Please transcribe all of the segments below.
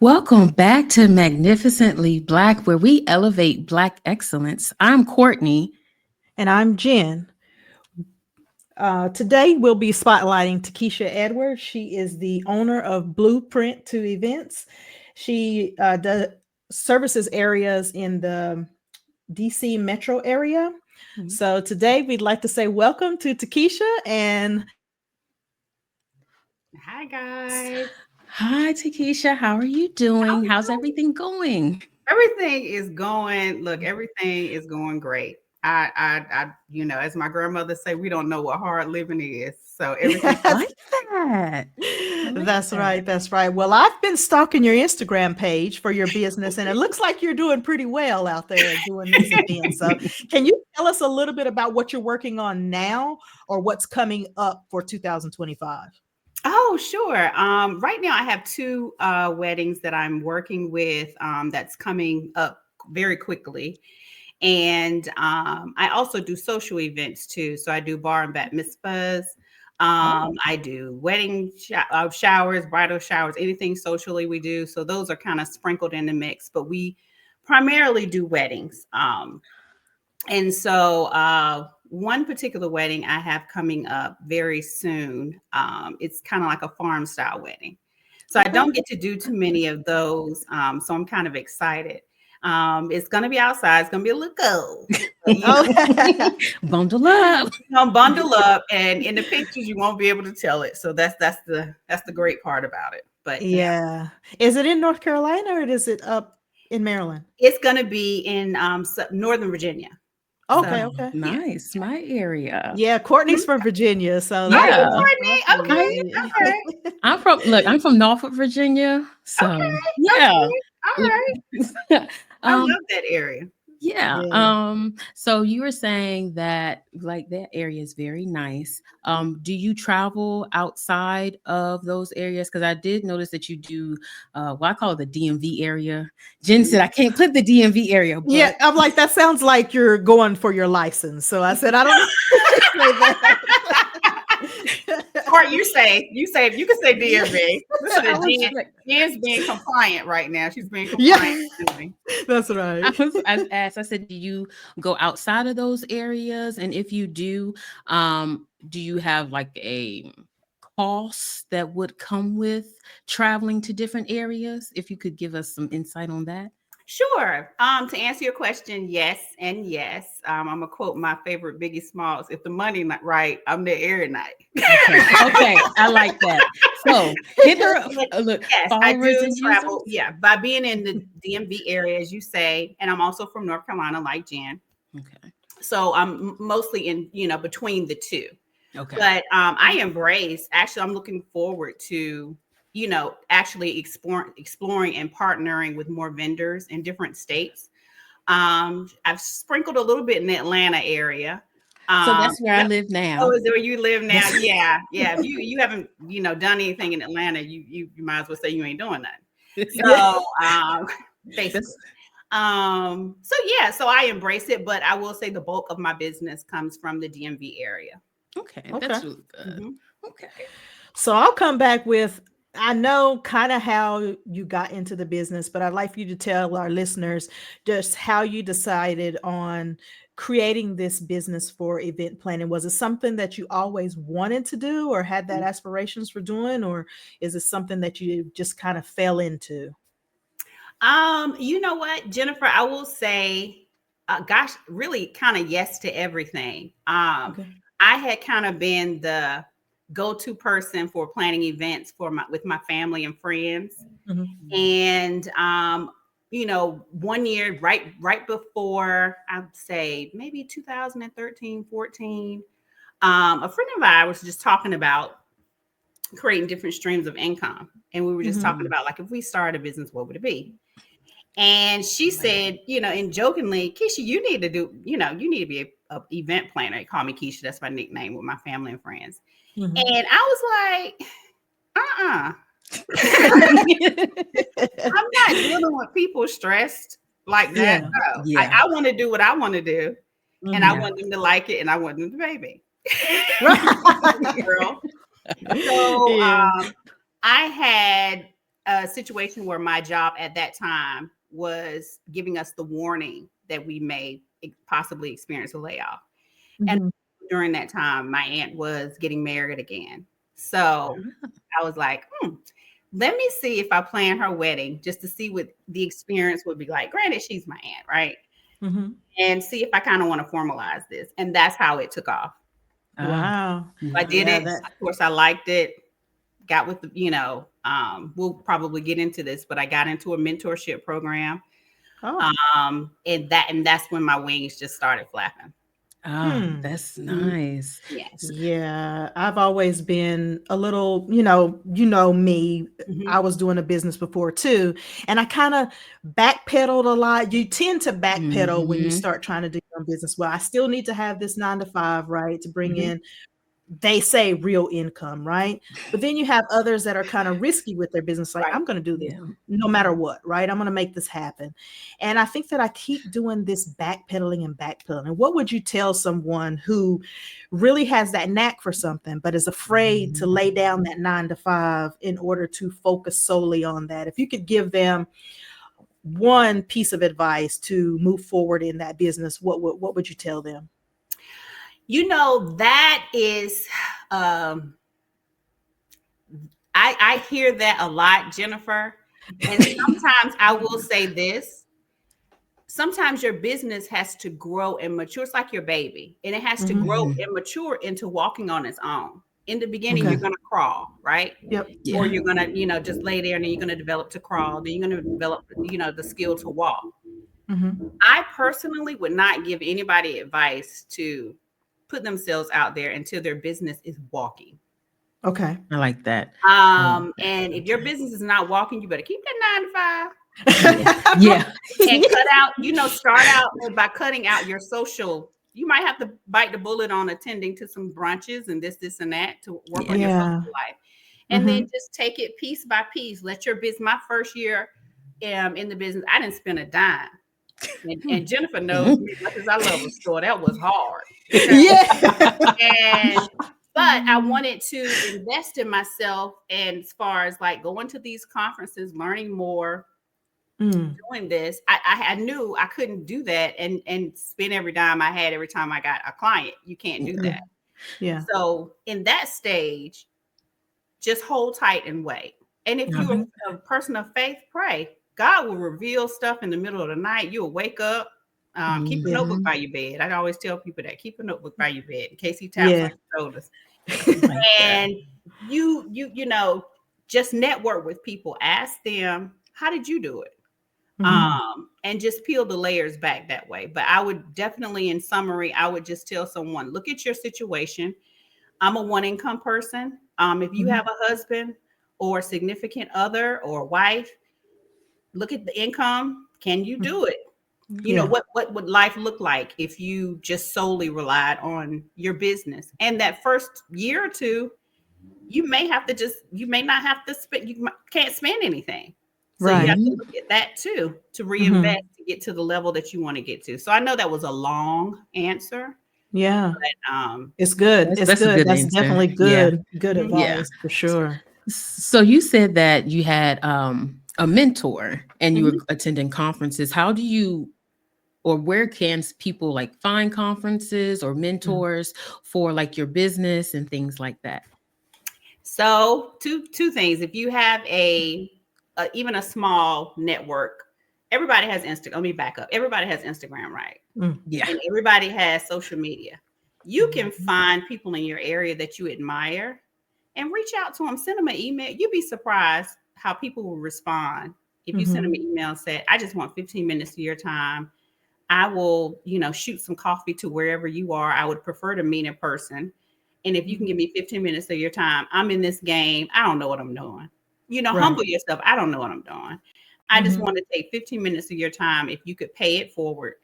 Welcome back to Magnificently Black, where we elevate Black excellence. I'm Courtney. And I'm Jen. Today we'll be spotlighting Takisha Edwards. She is the owner of Blueprint to Events. She does services areas in the DC Metro area. Mhm. So today we'd like to say welcome to Takisha and Hi guys. Hi, Takisha. How are you doing? How's everything going? Everything is going. Look, everything is going great. As my grandmother say, we don't know what hard living is. So everything. I like that. like That's that. right. That's right. Well, I've been stalking your Instagram page for your business, and it looks like you're doing pretty well out there doing these events. So, can you tell us a little bit about what you're working on now or what's coming up for 2025? Oh, sure. Right now I have two weddings that I'm working with that's coming up very quickly. And I also do social events too. So I do bar and bat mitzvahs. I do wedding showers, bridal showers, anything socially we do. So those are kind of sprinkled in the mix, but we primarily do weddings. And so one particular wedding I have coming up very soon, it's kind of like a farm style wedding. So I don't get to do too many of those. So I'm kind of excited. It's going to be outside. It's going to be a little cold. Bundle up. Bundle up, and in the pictures you won't be able to tell it. So that's the great part about it. But Yeah. Is it in North Carolina or is it up in Maryland? it's going to be in Northern Virginia. Okay, So, okay. Nice. My area. Yeah, Courtney's from Virginia, so Yeah. Courtney. Okay. I'm from Norfolk, Virginia. So yeah. All right. I love that area. Yeah. Yeah. So you were saying that like that area is very nice. Do you travel outside of those areas? Because I did notice that you do I call it the DMV area. Jen said I can't put the DMV area, but Yeah, I'm like, that sounds like you're going for your license. So I said, I don't say that. Or you say if you can say DMV. Listen, Jen's being compliant right now. She's being compliant. Yeah, that's right. I asked, I said, do you go outside of those areas? And if you do you have like a cost that would come with traveling to different areas? If you could give us some insight on that. Sure. To answer your question, yes and yes. I'm gonna quote my favorite Biggie Smalls. If the money not right, I'm there every night. Okay, I like that. So hit her. Look, yes, I followers do and travel. users. Yeah, by being in the DMV area, as you say, and I'm also from North Carolina, like Jen. Okay. So I'm mostly in, between the two. Okay. But I embrace. Actually, I'm looking forward to actually exploring and partnering with more vendors in different states. I've sprinkled a little bit in the Atlanta area. So that's where I live now. Oh, is that where you live now? Yeah. If you haven't, done anything in Atlanta, you might as well say you ain't doing nothing. So basically. So I embrace it, but I will say the bulk of my business comes from the DMV area. Okay. That's really good. Mm-hmm. Okay. So I'll come back with, I know kind of how you got into the business, but I'd like for you to tell our listeners just how you decided on creating this business for event planning. Was it something that you always wanted to do or had that aspirations for doing, or is it something that you just kind of fell into? You know what, Jennifer, I will say, really kind of yes to everything. Okay. I had kind of been the go-to person for planning events with my family and friends. Mm-hmm. And one year right before, I'd say maybe 2013, 14, a friend of mine was just talking about creating different streams of income. And we were just talking about, like, if we started a business, what would it be? And she said, and jokingly, Keisha, you need to be a event planner. They call me Keisha. That's my nickname with my family and friends. Mm-hmm. And I was like, I'm not dealing with people stressed like that. Yeah. No. Yeah. I want to do what I want to do. And I want them to like it, and I want them to pay me. Girl. So I had a situation where my job at that time was giving us the warning that we may possibly experience a layoff. And during that time, my aunt was getting married again. So I was like, let me see if I plan her wedding just to see what the experience would be like. Granted, she's my aunt, right? And see if I kind of want to formalize this. And that's how it took off. Wow. I did it. Of course, I liked it. Got with the, we'll probably get into this, but I got into a mentorship program. And that's when my wings just started flapping. That's nice. Yes. Yeah, I've always been a little, me. I was doing a business before too, and I kind of backpedaled a lot. You tend to backpedal when you start trying to do your own business. Well, I still need to have this 9 to 5, right, to bring in, they say, real income, right? But then you have others that are kind of risky with their business. Like, I'm going to do this no matter what, right? I'm going to make this happen. And I think that I keep doing this backpedaling and backpedaling. What would you tell someone who really has that knack for something, but is afraid to lay down that 9 to 5 in order to focus solely on that? If you could give them one piece of advice to move forward in that business, what would you tell them? That is, I hear that a lot, Jennifer. And sometimes I will say this. Sometimes your business has to grow and mature. It's like your baby. And it has to grow and mature into walking on its own. In the beginning, you're going to crawl, right? Yep. Yeah. Or you're going to, just lay there and then you're going to develop to crawl. Then you're going to develop, the skill to walk. I personally would not give anybody advice to put themselves out there until their business is walking. Okay. I like that. And if your business is not walking, you better keep that 9 to 5. Yeah. And cut out, start out by cutting out your social. You might have to bite the bullet on attending to some brunches and this and that to work on your social life. And then just take it piece by piece. Let your business, my first year in the business, I didn't spend a dime. And Jennifer knows me much as I love a store. That was hard. But I wanted to invest in myself, and as far as like going to these conferences, learning more, doing this, I knew I couldn't do that and spend every dime I had every time I got a client. You can't do that. Yeah. So in that stage, just hold tight and wait. And if you're a person of faith, pray. God will reveal stuff in the middle of the night. You'll wake up, keep a notebook by your bed. I always tell people that, keep a notebook by your bed in case he taps on your shoulders. And you just network with people. Ask them, how did you do it? And just peel the layers back that way. But I would definitely, in summary, I would just tell someone, look at your situation. I'm a one income person. If you have a husband or a significant other or wife, look at the income. Can you do it? What would life look like if you just solely relied on your business? And that first year or two, you may not have to spend, can't spend anything. So you have to look at that too, to reinvest to get to the level that you want to get to. So I know that was a long answer. Yeah. But, it's good. That's a good That's answer. definitely good. Good advice for sure. So you said that you had a mentor and you were attending conferences. How do you, or where can people like find conferences or mentors for like your business and things like that? So two things. If you have even a small network, everybody has Instagram. Let me back up. Everybody has Instagram, right? Yeah. And everybody has social media. You can find people in your area that you admire and reach out to them. Send them an email. You'd be surprised how people will respond. If you send them an email and say, I just want 15 minutes of your time, I will, shoot some coffee to wherever you are. I would prefer to meet in person. And if you can give me 15 minutes of your time, I'm in this game. I don't know what I'm doing. Humble yourself. I don't know what I'm doing. I just want to take 15 minutes of your time. If you could pay it forward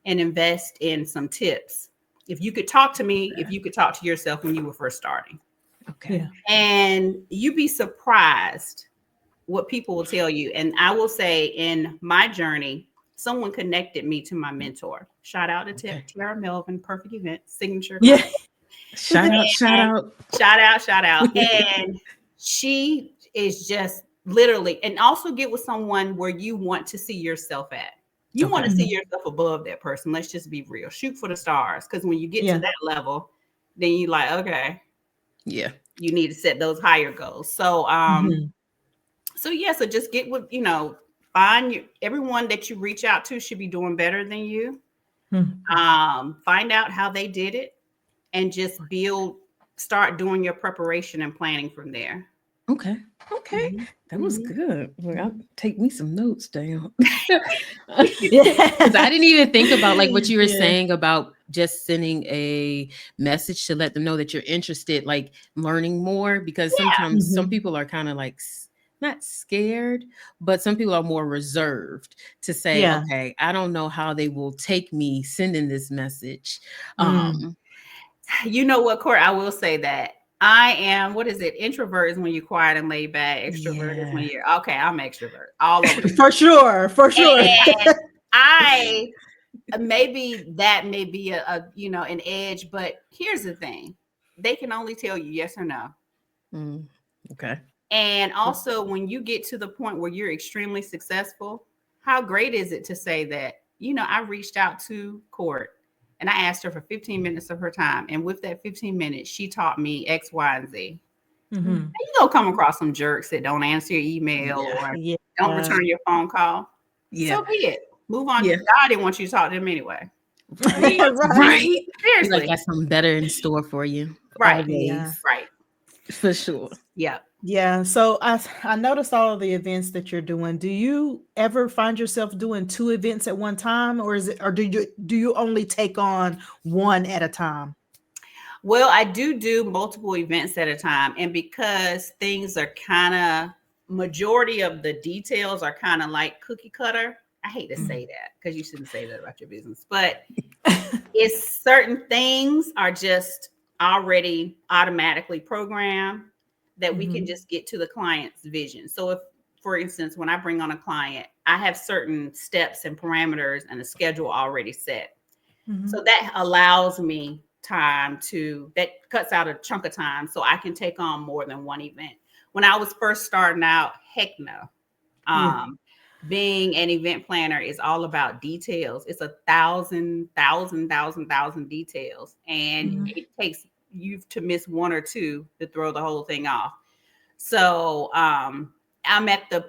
and invest in some tips. If you could talk to me, if you could talk to yourself when you were first starting. Okay. Yeah. And you'd be surprised what people will tell you. And I will say in my journey, someone connected me to my mentor. Shout out to Tara Melvin, Perfect Event, Signature. Yeah. Shout out. Shout out. And she is just literally, and also get with someone where you want to see yourself at. You want to see yourself above that person. Let's just be real. Shoot for the stars. Because when you get to that level, then you like, okay, yeah, you need to set those higher goals. So, so just get with, find everyone that you reach out to should be doing better than you. Find out how they did it and just start doing your preparation and planning from there. Okay. That was good. Well, I'll take me some notes down. Because I didn't even think about like what you were saying about just sending a message to let them know that you're interested, like learning more, because sometimes some people are kind of like not scared, but some people are more reserved to say, okay, I don't know how they will take me sending this message. You know what, Court? I will say that I am, what is it? Introvert is when you're quiet and laid back. Extrovert is when you're, okay, I'm extrovert. All over. For sure. And maybe that may be a an edge, but here's the thing. They can only tell you yes or no. Okay. And also when you get to the point where you're extremely successful, how great is it to say that, I reached out to Court and I asked her for 15 minutes of her time. And with that 15 minutes, she taught me X, Y, and Z. And you go come across some jerks that don't answer your email or don't return your phone call. Yeah. So be it. Move on. God didn't want you to talk to them anyway. Right. Seriously. Like got something better in store for you. Right. Yeah. Right. For sure. Yeah. Yeah. So I noticed all of the events that you're doing. Do you ever find yourself doing 2 events at one time, or do you only take on one at a time? Well, I do multiple events at a time. And because things are majority of the details are kind of like cookie cutter. I hate to say that because you shouldn't say that about your business, but it's certain things are just already automatically programmed that we can just get to the client's vision. So if, for instance, when I bring on a client, I have certain steps and parameters and a schedule already set. So that allows me that cuts out a chunk of time so I can take on more than one event. When I was first starting out, heck no. Being an event planner is all about details. It's 1,000 details. And it takes you to miss one or two to throw the whole thing off. So I'm at the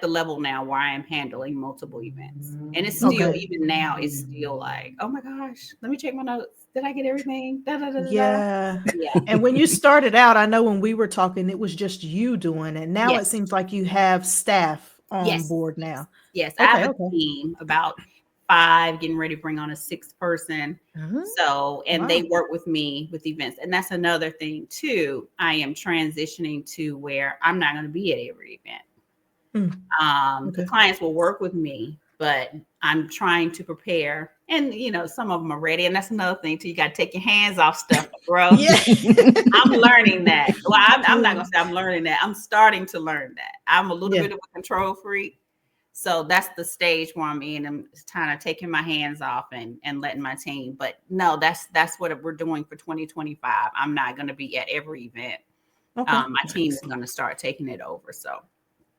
level now where I am handling multiple events. And it's still, even now, it's still like, oh my gosh, let me check my notes. Did I get everything? Yeah. And when you started out, I know when we were talking, it was just you doing it. Now it seems like you have staff on board now. Yes. I have a team, about 5, getting ready to bring on a 6th person. So, and they work with me with events. And that's another thing too. I am transitioning to where I'm not going to be at every event. The clients will work with me, but I'm trying to prepare. And, some of them are ready. And that's another thing too. You got to take your hands off stuff, bro. I'm learning that. Well, I'm not going to say I'm learning that. I'm starting to learn that. I'm a little bit of a control freak. So that's the stage where I'm in. I'm kind of taking my hands off and letting my team. But no, that's what we're doing for 2025. I'm not going to be at every event. My team is going to start taking it over. So.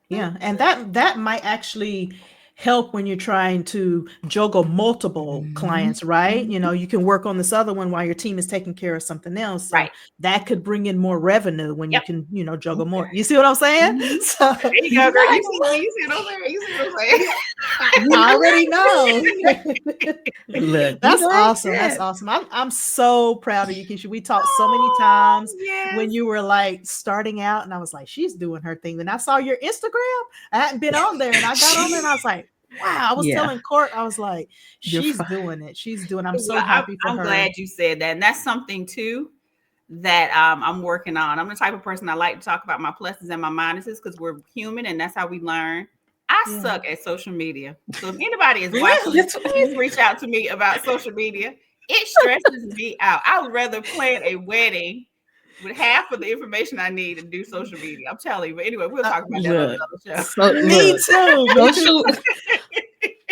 Yeah. And that might actually help when you're trying to juggle multiple clients, right? You can work on this other one while your team is taking care of something else. So right. That could bring in more revenue when you can, juggle more. You see what I'm saying? So there you go, girl. You see what I'm saying? I already know. Look, that's awesome. That's awesome. I'm so proud of you, Keisha. We talked so many times when you were like starting out, and I was like, she's doing her thing. Then I saw your Instagram. I hadn't been on there, and I got on there, and I was like, wow. I was telling Court, I was like, she's doing it. She's doing it. I'm so happy for her. I'm glad you said that. And that's something too that I'm working on. I'm the type of person I like to talk about my pluses and my minuses because we're human and that's how we learn. I suck at social media. So if anybody is watching, please reach out to me about social media. It stresses me out. I would rather plan a wedding with half of the information I need to do social media. I'm telling you. But anyway, we'll talk about that on another show. Me too.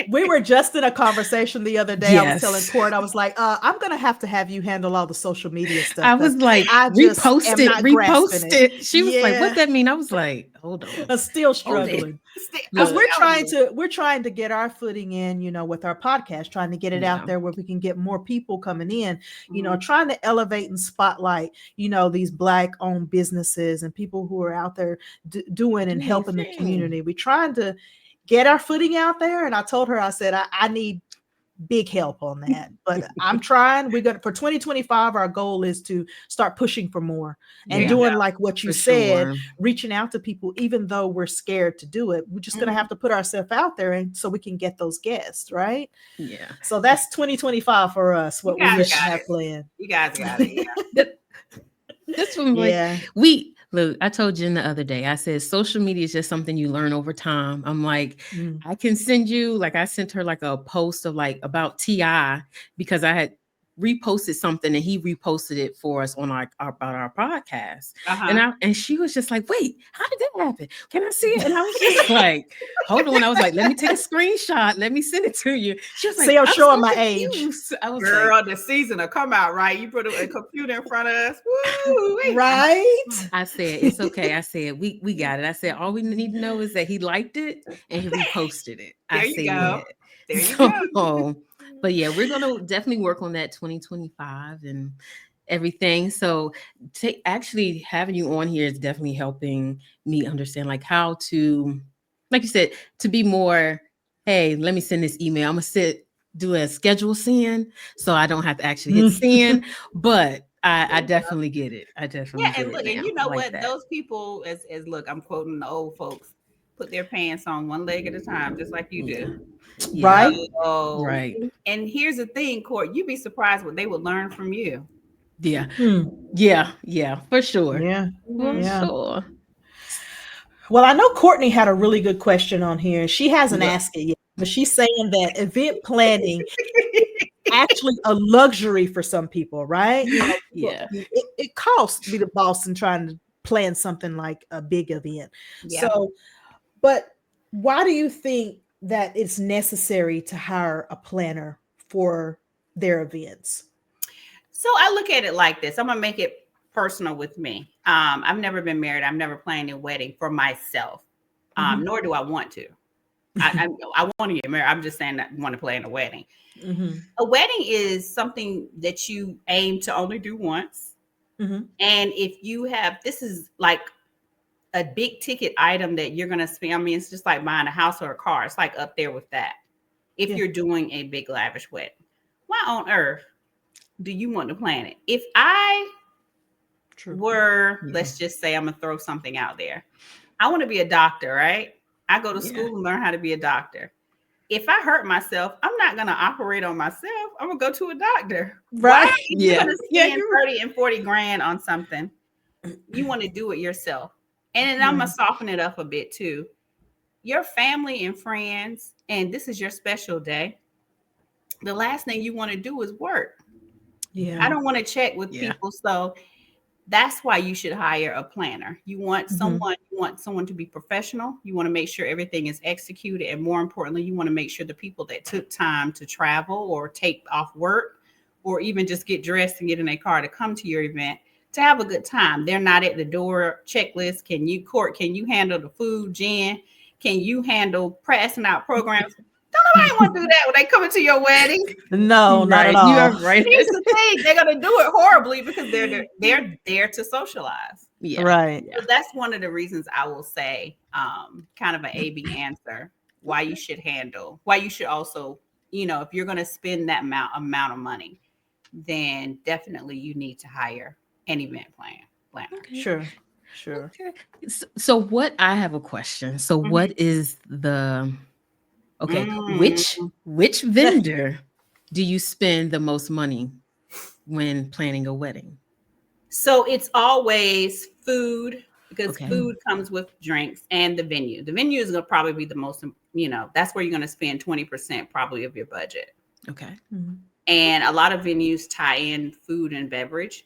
We were just in a conversation the other day. I was telling Yes. Court, I was like, I'm gonna have you handle all the social media stuff. I was 'cause like, I just am repost it, not grasping repost it. She was like, Yeah. what that mean? I was like, hold on. I'm still Hold it. struggling. I'm Because we're telling you. trying to get our footing in, with our podcast, trying to get it out Yeah. there where we can get more people coming in, Mhm. trying to elevate and spotlight, these Black owned businesses and people who are out there doing and Doing helping the thing. community. We're trying to get our footing out there. And I told her, I said, I need big help on that, but I'm trying. We're gonna, for 2025, our goal is to start pushing for more and Yeah. doing like what you For said, sure. reaching out to people, even though we're scared to do it. We're just gonna have to put ourselves out there, and so we can get those guests, right? Yeah. So that's 2025 for us. What we guys wish to got have it. planned. You guys got it. Yeah. This one, like, Yeah. look, I told Jen the other day, I said, social media is just something you learn over time. I'm like, Mm. I can send you, like, I sent her like a post of like about TI because I had reposted something and he reposted it for us on about our podcast. Uh-huh. And she was just like, wait, how did that happen? Can I see it? And I was just like, hold on. I was like, let me take a screenshot. Let me send it to you. She was like, See, I'm I'm showing so my age. confused. I was Girl, like, the season will come out, right? You put a computer in front of us. Woo! Right? I said, it's okay. I said, we got it. I said, all we need to know is that he liked it and he reposted it. There I you said, go. There you go. but yeah, we're going to definitely work on that 2025 and everything. So actually having you on here is definitely helping me understand like how to, like you said, to be more, hey, let me send this email. I'm going to do a schedule send so I don't have to actually hit send, but I definitely get it. I definitely Yeah, get and look, it and now. you know I like what? that. Those people, as look, I'm quoting the old folks, put their pants on one leg at a time, just like you do. Yeah. Right? So, Right. and here's the thing, Court, you'd be surprised what they would learn from you. Yeah. Hmm. Yeah, for sure. Yeah. For Yeah. sure. Well, I know Courtney had a really good question on here, and she hasn't Look. asked it yet, but she's saying that event planning actually a luxury for some people, right? Yeah. It costs to be the boss and trying to plan something like a big event. Yeah. So, but why do you think that it's necessary to hire a planner for their events? So I look at it like this. I'm gonna make it personal with me. I've never been married. I've never planned a wedding for myself. Mhm. Nor do I want to. I want to get married. I'm just saying that I want to plan a wedding. Mhm. A wedding is something that you aim to only do once. Mhm. And if you have, this is like a big ticket item that you're going to spend. I mean, it's just like buying a house or a car. It's like up there with that. If Yeah. you're doing a big lavish wedding, why on earth do you want to plan it? If I True. were, Yeah. let's just say I'm going to throw something out there. I want to be a doctor, right? I go to Yeah. school and learn how to be a doctor. If I hurt myself, I'm not going to operate on myself. I'm going to go to a doctor. Right. If you're Yeah. going to spend 30 and 40 grand on something, you want to do it yourself. And then I'm going to soften it up a bit too. Your family and friends, and this is your special day, the last thing you want to do is work. Yeah. I don't want to check with people. So that's why you should hire a planner. You want someone to be professional. You want to make sure everything is executed. And more importantly, you want to make sure the people that took time to travel or take off work or even just get dressed and get in a car to come to your event to have a good time. They're not at the door checklist. Can you handle the food, Jen? Can you handle passing out programs? Don't nobody want to do that when they come into your wedding. No, not at all. You are right. Here's the thing: they're gonna do it horribly because they're there to socialize. Yeah. Right. So that's one of the reasons I will say, kind of an A/B answer. Why you should also, if you're gonna spend that amount of money, then definitely you need to hire an event planner. Sure. Okay. So what I have a question. So what is the which vendor do you spend the most money when planning a wedding? So it's always food because Okay. food comes with drinks and the venue. The venue is going to probably be the most, that's where you're going to spend 20% probably of your budget. Okay. And a lot of venues tie in food and beverage.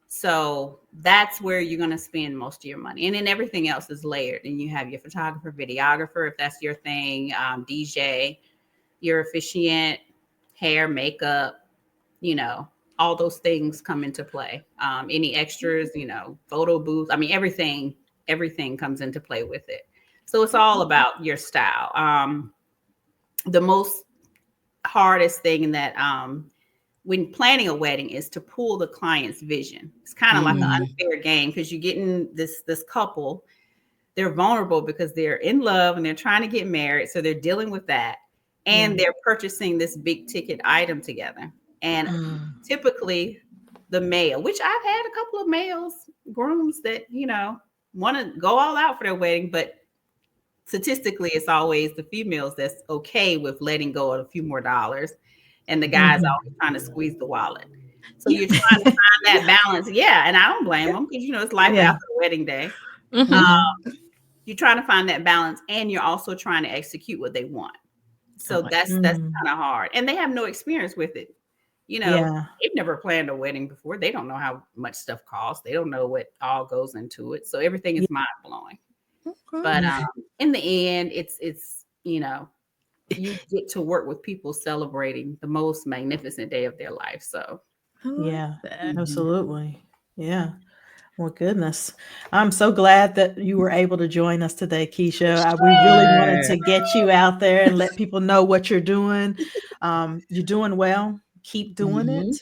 So that's where you're going to spend most of your money. And then everything else is layered. And you have your photographer, videographer, if that's your thing, DJ. your officiant, hair, makeup, you know, all those things come into play. Any extras, you know, photo booths. I mean, everything comes into play with it. So it's all about your style. The most hardest thing that when planning a wedding is to pull the client's vision. It's kind of like an unfair game because you're getting this couple. They're vulnerable because they're in love and they're trying to get married. So they're dealing with that. And they're purchasing this big ticket item together. And typically the male, which I've had a couple of males, grooms that, you know, want to go all out for their wedding, but statistically it's always the females that's okay with letting go of a few more dollars. And the guys always trying to squeeze the wallet. So you're trying to find that balance. Yeah. And I don't blame them because, you know, it's life after the wedding day. You're trying to find that balance and you're also trying to execute what they want. So that's kind of hard. And they have no experience with it. You know, they've never planned a wedding before. They don't know how much stuff costs. They don't know what all goes into it. So everything is mind blowing. But in the end, it's, you know, you get to work with people celebrating the most magnificent day of their life. So absolutely. Yeah. Well, goodness. I'm so glad that you were able to join us today, Keisha. We really wanted to get you out there and let people know what you're doing. You're doing well. Keep doing it.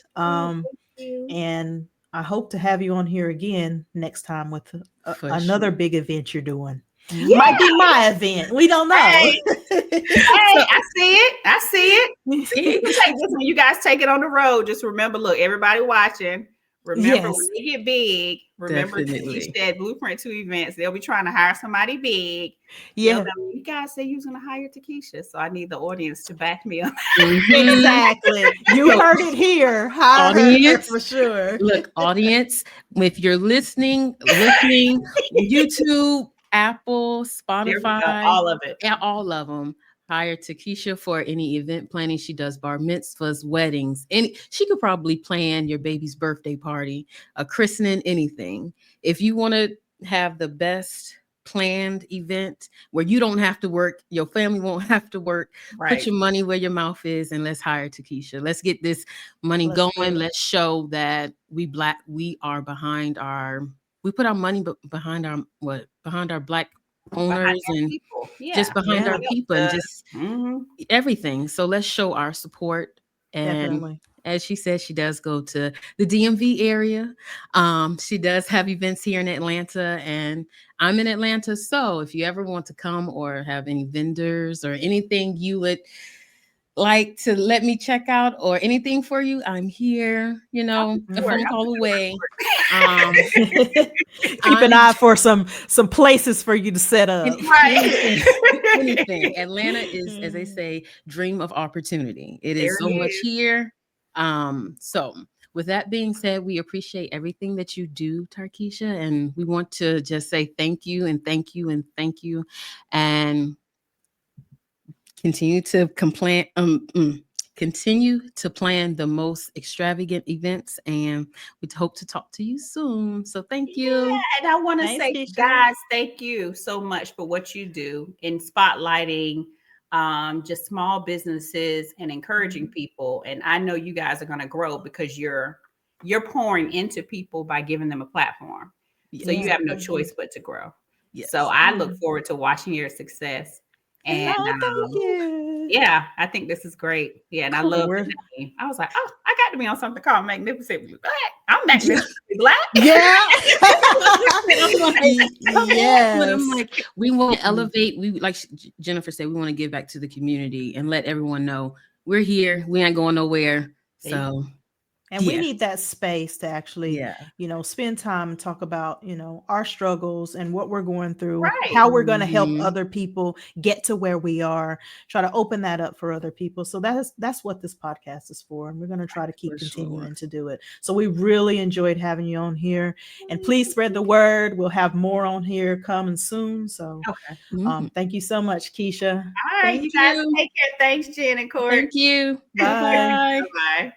And I hope to have you on here again next time with another big event you're doing. Might be my event. We don't know. Hey, I see it. You take this one. You guys take it on the road. Just remember, look, everybody watching. Remember when they get big, remember Takisha at Blueprint 2 events, they'll be trying to hire somebody big. Yeah. You guys say you was going to hire Takisha, so I need the audience to back me up. Exactly. You heard it here. Audience, for sure. Look, audience, if you're listening, YouTube, Apple, Spotify, all of it. Yeah, all of them. Hire Takisha for any event planning. She does bar mitzvahs, weddings. She could probably plan your baby's birthday party, a christening, anything. If you want to have the best planned event where you don't have to work, your family won't have to work, put your money where your mouth is, and let's hire Takisha. Let's get this money going. Let's show that we are behind we put our money behind our Black owners and just behind our people and just everything. So let's show our support. And as she said, she does go to the DMV area. She does have events here in Atlanta, and I'm in Atlanta. So if you ever want to come or have any vendors or anything you would like to let me check out or anything for you, I'm here, you know, a phone call away. Keep an eye for some places for you to set up. Anything. Atlanta is, as they say, dream of opportunity. It is so much here. So with that being said, we appreciate everything that you do, Takisha, and we want to just say thank you and thank you and thank you, and continue to plan the most extravagant events, and we hope to talk to you soon. So thank you. Yeah, and I want to say, guys, thank you so much for what you do in spotlighting just small businesses and encouraging people. And I know you guys are going to grow because you're pouring into people by giving them a platform. So you have no choice but to grow. So I look forward to watching your success. And thank you. Yeah, I think this is great. Yeah, and I love the name. I was like, oh, I got to be on something called Magnificently Black. I'm Magnificently Black. Yeah. I'm like, we want to elevate. We, like Jennifer said, we want to give back to the community and let everyone know we're here. We ain't going nowhere. So. And we need that space to actually, you know, spend time and talk about, you know, our struggles and what we're going through, how we're going to help other people get to where we are, try to open that up for other people. So that's what this podcast is for. And we're going to try to keep continuing to do it. So we really enjoyed having you on here, and please spread the word. We'll have more on here coming soon. So thank you so much, Keisha. All right, you guys take care. Thanks, Jen and Court. Thank you. Bye. Bye.